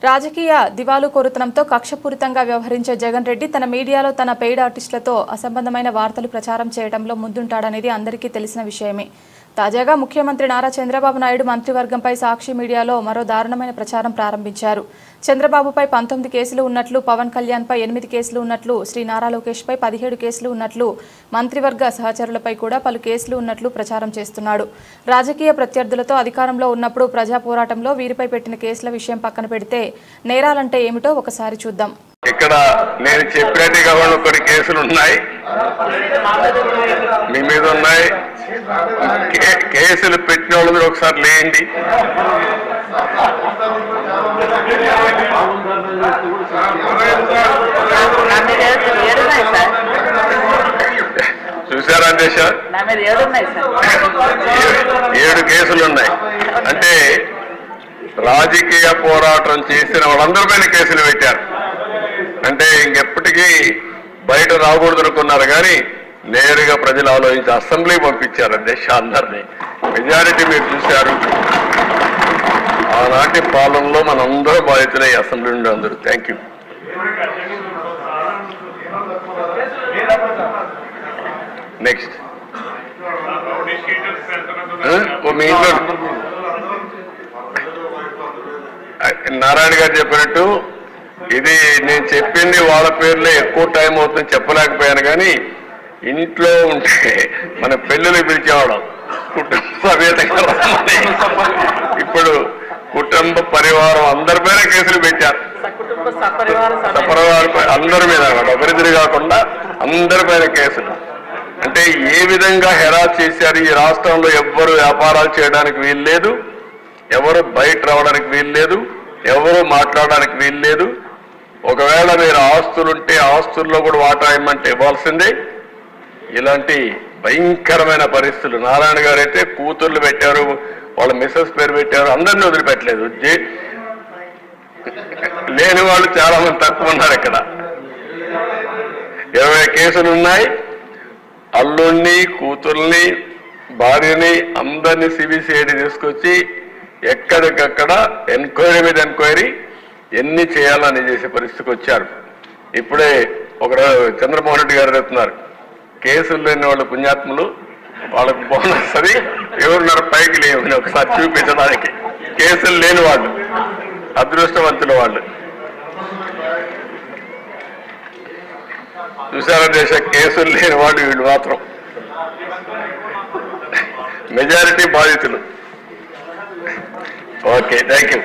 రాజకీయ దివాలు కోరుతనంతో కక్షపూరితంగా వ్యవహరించే జగన్ రెడ్డి తన మీడియాలో తన పెయిడ్ ఆర్టిస్టులతో అసంబంధమైన వార్తలు ప్రచారం చేయడంలో ముందుంటాడనేది అందరికీ తెలిసిన విషయమే. తాజాగా ముఖ్యమంత్రి నారా చంద్రబాబు నాయుడు మంత్రివర్గంపై సాక్షి మీడియాలో మరో దారుణమైన ప్రచారం ప్రారంభించారు. చంద్రబాబుపై 19 కేసులు ఉన్నట్లు, పవన్ కళ్యాణ్పై 8 కేసులు ఉన్నట్లు, శ్రీ నారా లోకేష్పై 17 కేసులు ఉన్నట్లు, మంత్రివర్గ సహచరులపై కూడా పలు కేసులు ఉన్నట్లు ప్రచారం చేస్తున్నాడు. రాజకీయ ప్రత్యర్థులతో అధికారంలో ఉన్నప్పుడు ప్రజా పోరాటంలో వీరిపై పెట్టిన కేసుల విషయం పక్కన పెడితే నేరాలంటే ఏమిటో ఒకసారి చూద్దాం. ఇక్కడ నేను చెప్పినట్టుగా కొన్ని కేసులు ఉన్నాయి, మీ మీద ఉన్నాయి. కేసులు పెట్టిన వాళ్ళు మీరు ఒకసారి లేండి. చూసారా దేశ 7 కేసులు ఉన్నాయి. అంటే రాజకీయ పోరాటం చేసిన వాళ్ళందరిపైన కేసులు పెట్టారు. అంటే ఇంకెప్పటికీ బయట రాకూడదు అనుకున్నారు, కానీ నేరుగా ప్రజలు ఆలోచించి అసెంబ్లీ పంపించారు అధ్యక్ష అందరినీ. మెజారిటీ మీరు చూశారు. ఆనాటి పాలనలో మనందరూ బాధితులే అసెంబ్లీ నుండి అందరూ. Thank you. నెక్స్ట్ మీ ఇంట్లో నారాయణ గారు చెప్పినట్టు ఇది నేను చెప్పింది వాళ్ళ పేర్లే ఎక్కువ టైం అవుతుంది చెప్పలేకపోయాను, కానీ ఇంట్లో ఉంటే మన పెళ్ళిళ్ళు పిలిచేవాళ్ళం కుటుంబ సమేతంగా. ఇప్పుడు కుటుంబ పరివారం అందరిపైన కేసులు పెట్టారు. సపరివారంపై అందరి మీద ఒకరిద్దరు కాకుండా అందరిపైన కేసులు. అంటే ఏ విధంగా హెరాస్ చేశారు. ఈ రాష్ట్రంలో ఎవ్వరు వ్యాపారాలు చేయడానికి వీలు లేదు, ఎవరు బయట రావడానికి వీలు లేదు, ఎవరు మాట్లాడడానికి వీలు లేదు. ఒకవేళ మీరు ఆస్తులుంటే ఆస్తుల్లో కూడా వాటా ఇవ్వమంటే ఇవ్వాల్సిందే. ఇలాంటి భయంకరమైన పరిస్థితులు. నారాయణ గారు అయితే కూతుర్లు పెట్టారు, వాళ్ళ మిస్సెస్ పేరు పెట్టారు, అందరినీ వదిలిపెట్టలేదు. లేని వాళ్ళు చాలా మంది తక్కువ ఉన్నారు. ఇక్కడ 20 కేసులు ఉన్నాయి. అల్లుణ్ణి, కూతుర్ని, భార్యని అందరినీ సిబిసిఐడి తీసుకొచ్చి ఎక్కడికక్కడ ఎంక్వైరీ మీద ఎంక్వైరీ ఎన్ని చేయాలని చేసే పరిస్థితికి వచ్చారు. ఇప్పుడే ఒక చంద్రమోహన్ రెడ్డి గారు చెప్తున్నారు, కేసులు లేని వాళ్ళు పుణ్యాత్ములు, వాళ్ళకు బోనస్ అది ఎవరున్నారు పైకి లేవు ఒకసారి చూపించడానికి. కేసులు లేని వాళ్ళు అదృష్టవంతుల వాళ్ళు. చూసారా దేశ కేసులు లేని వాళ్ళు వీళ్ళు మాత్రం మెజారిటీ బాధితులు. Okay, thank you.